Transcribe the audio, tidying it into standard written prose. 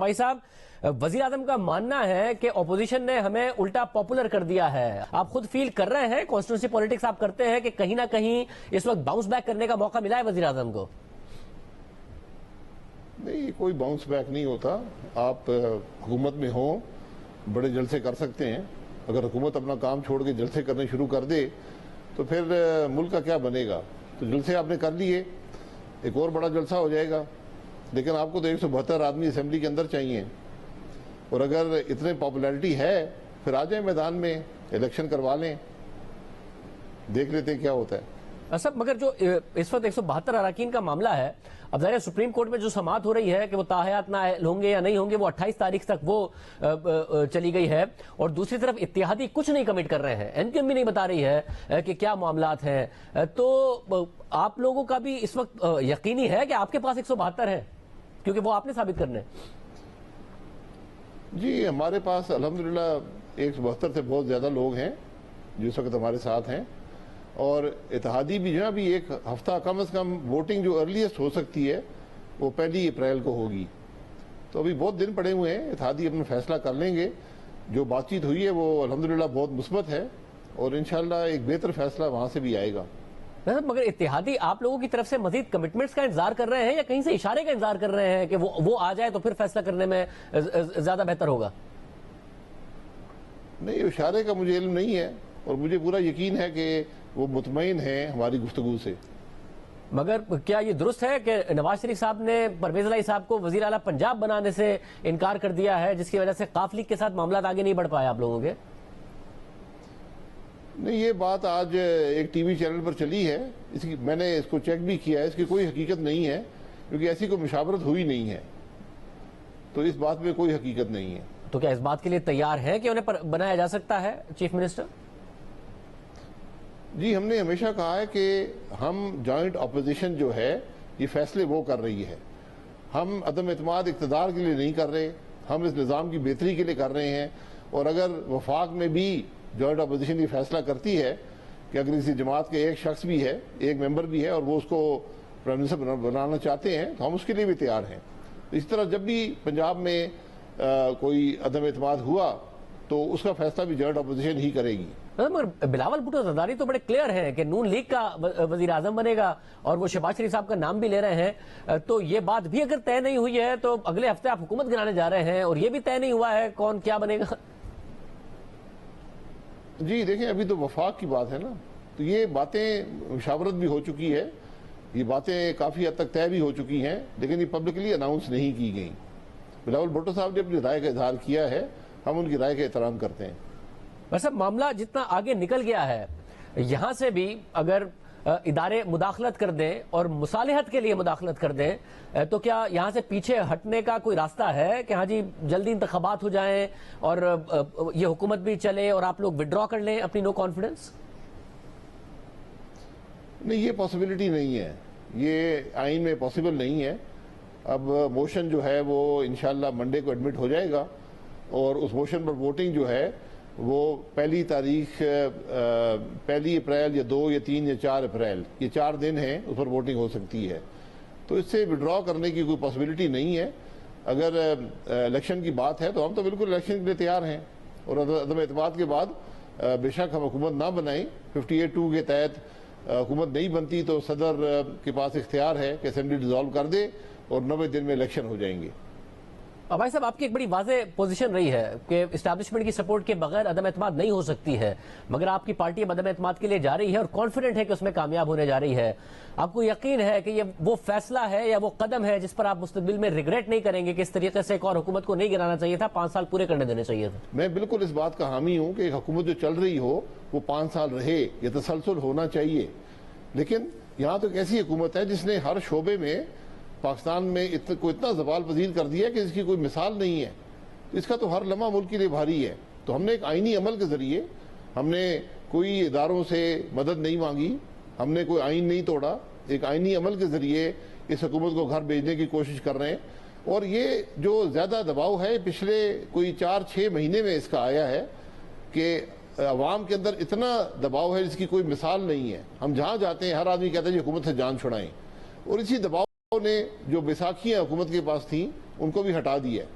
भाई साहब, वजीर आजम का मानना है कि ऑपोजिशन ने हमें उल्टा पॉपुलर कर दिया है। आप खुद फील कर रहे हैं, कॉन्स्टिट्यूंसी पॉलिटिक्स आप करते हैं, कि कहीं ना कहीं इस वक्त बाउंस बैक करने का मौका मिला है वजीर आजम को? नहीं, कोई बाउंस बैक नहीं होता। आप हुकूमत में हो, बड़े जलसे कर सकते हैं। अगर हुकूमत अपना काम छोड़ के जलसे करने शुरू कर दे तो फिर मुल्क का क्या बनेगा। तो जलसे आपने कर लिए, एक और बड़ा जलसा हो जाएगा। लेकिन आपको तो 172 आदमी असेंबली के अंदर चाहिए, और अगर इतने पॉपुलैरिटी है फिर आ जाए मैदान में, इलेक्शन करवा लें, देख लेते हैं क्या होता है। सब मगर जो इस वक्त 172 अरकान का मामला है, अब ज़ाहिर सुप्रीम कोर्ट में जो समाअत हो रही है कि वो ताहयात ना होंगे या नहीं होंगे, वो 28 तारीख तक वो चली गई है। और दूसरी तरफ इत्तेहादी कुछ नहीं कमिट कर रहे हैं, एनपीएम भी नहीं बता रही है कि क्या मामलात हैं। तो आप लोगों का भी इस वक्त यकीनी है कि आपके पास 172 है, क्योंकि वो आपने साबित करने? जी, हमारे पास अल्हम्दुलिल्लाह 172 से बहुत ज़्यादा लोग हैं जो इस वक्त हमारे साथ हैं। और इत्तेहादी भी जो है, अभी एक हफ्ता कम से कम वोटिंग जो अर्लीस्ट हो सकती है वो 1 अप्रैल को होगी। तो अभी बहुत दिन पड़े हुए हैं, इत्तेहादी अपना फैसला कर लेंगे। जो बातचीत हुई है वो अल्हम्दुलिल्लाह बहुत मुस्बत है, और इंशाल्लाह एक बेहतर फैसला वहाँ से भी आएगा। मगर इत्तेहादी आप लोगों की तरफ से मजीद कमिटमेंट्स का इंतजार कर रहे हैं, या कहीं से इशारे का इंतजार कर रहे हैं कि वो आ जाए तो फिर फैसला करने में ज्यादा बेहतर होगा? नहीं, इशारे का मुझे इल्म नहीं है, और मुझे पूरा यकीन है कि वो मुतमईन है हमारी गुफ्तगू से। मगर क्या ये दुरुस्त है कि नवाज शरीफ साहब ने परवेज इलाही साहब को वजीर आला पंजाब बनाने से इनकार कर दिया है, जिसकी वजह से काफ लीग के साथ मामला आगे नहीं बढ़ पाए आप लोगों के? नहीं, ये बात आज एक टीवी चैनल पर चली है, इसकी मैंने इसको चेक भी किया है, इसकी कोई हकीकत नहीं है, क्योंकि ऐसी कोई मुशावरत हुई नहीं है। तो इस बात में कोई हकीकत नहीं है। तो क्या इस बात के लिए तैयार है कि उन्हें बनाया जा सकता है चीफ मिनिस्टर? जी, हमने हमेशा कहा है कि हम जॉइंट अपोजिशन जो है ये फैसले वो कर रही है। हम अदम एतमाद इक़्तिदार के लिए नहीं कर रहे, हम इस निज़ाम की बेहतरी के लिए कर रहे हैं। और अगर वफाक में भी जॉइंट अपोजिशन ये फैसला करती है कि अगर किसी जमात के एक शख्स भी है, एक मेंबर भी है, और वो उसको प्राइम मिनिस्टर बनाना चाहते हैं, तो हम उसके लिए भी तैयार हैं। इस तरह जब भी पंजाब में कोई अदम एतमाद हुआ तो उसका फैसला भी जॉइंट अपोजिशन ही करेगी। मगर बिलावल भुट्टो ज़रदारी तो बड़े क्लियर हैं कि नून लीग का वजीर आजम बनेगा, और वो शहबाज शरीफ साहब का नाम भी ले रहे हैं। तो ये बात भी अगर तय नहीं हुई है तो अगले हफ्ते आप हुकूमत गिराने जा रहे हैं, और ये भी तय नहीं हुआ है कौन क्या बनेगा। जी देखें, अभी तो वफाक की बात है ना, तो ये बातें मुशावरत भी हो चुकी है, ये बातें काफ़ी हद तक तय भी हो चुकी हैं, लेकिन ये पब्लिकली अनाउंस नहीं की गई। बिलावल भुट्टो साहब ने अपनी राय का इजहार किया है, हम उनकी राय का एहतराम करते हैं। वैसे मामला जितना आगे निकल गया है, यहाँ से भी अगर इदारे मुदाखलत कर दें और मुसालिहत के लिए मुदाखलत कर दें, तो क्या यहाँ से पीछे हटने का कोई रास्ता है कि हाँ जी जल्दी इंतखाबात हो जाएं और ये हुकूमत भी चले और आप लोग विड्रॉ कर लें अपनी नो कॉन्फिडेंस? नहीं, ये पॉसिबिलिटी नहीं है, ये आइन में पॉसिबल नहीं है। अब मोशन जो है वो इंशाल्लाह मंडे को एडमिट हो जाएगा, और उस मोशन पर वोटिंग जो है वो 1 तारीख 1 अप्रैल या 2 या 3 या 4 अप्रैल, ये 4 दिन हैं, उस पर वोटिंग हो सकती है। तो इससे विड्रॉ करने की कोई पॉसिबिलिटी नहीं है। अगर इलेक्शन की बात है तो हम तो बिल्कुल इलेक्शन के लिए तैयार हैं, और अदम एतमाद के बाद बेशक हम हुकूमत ना बनाएं, 58(2) के तहत हुकूमत नहीं बनती तो सदर के पास इख्तियार है कि असेंबली डिसॉल्व कर दे और 90 दिन में इलेक्शन हो जाएंगे। भाई साहब, आपकी एक बड़ी वाज़ेह पोजीशन रही है कि इस्टेब्लिशमेंट की सपोर्ट के बगैर अदम एतमाद नहीं हो सकती है, मगर आपकी पार्टी अब अदम एतमाद के लिए जा रही है और कॉन्फिडेंट है कि उसमें कामयाब होने जा रही है। आपको यकीन है कि ये वो फैसला है या वो कदम है जिस पर आप मुस्तकबिल में रिग्रेट नहीं करेंगे कि इस तरीके से एक और हुकूमत को नहीं गिराना चाहिए था, 5 साल पूरे करने देने चाहिए थे? मैं बिल्कुल इस बात का हामी हूँ कि हुकूमत जो चल रही हो वो 5 साल रहे, ये तसलसल होना चाहिए। लेकिन यहाँ तो एक ऐसी हुकूमत है जिसने हर शोबे में पाकिस्तान में इतना ज़वाल पजीर कर दिया कि इसकी कोई मिसाल नहीं है। तो इसका तो हर लम्हा मुल्क के लिए भारी है। तो हमने एक आइनी अमल के ज़रिए, हमने कोई इदारों से मदद नहीं मांगी, हमने कोई आइन नहीं तोड़ा, एक आइनी अमल के ज़रिए इस हुकूमत को घर भेजने की कोशिश कर रहे हैं। और ये जो ज़्यादा दबाव है पिछले कोई 4-6 महीने में इसका आया है कि अवाम के अंदर इतना दबाव है जिसकी कोई मिसाल नहीं है। हम जहाँ जाते हैं हर आदमी कहता है जी हुकूमत से जान छुड़ाएं, और इसी दबाव ने जो बैसाखियाँ हुकूमत के पास थी उनको भी हटा दिया है।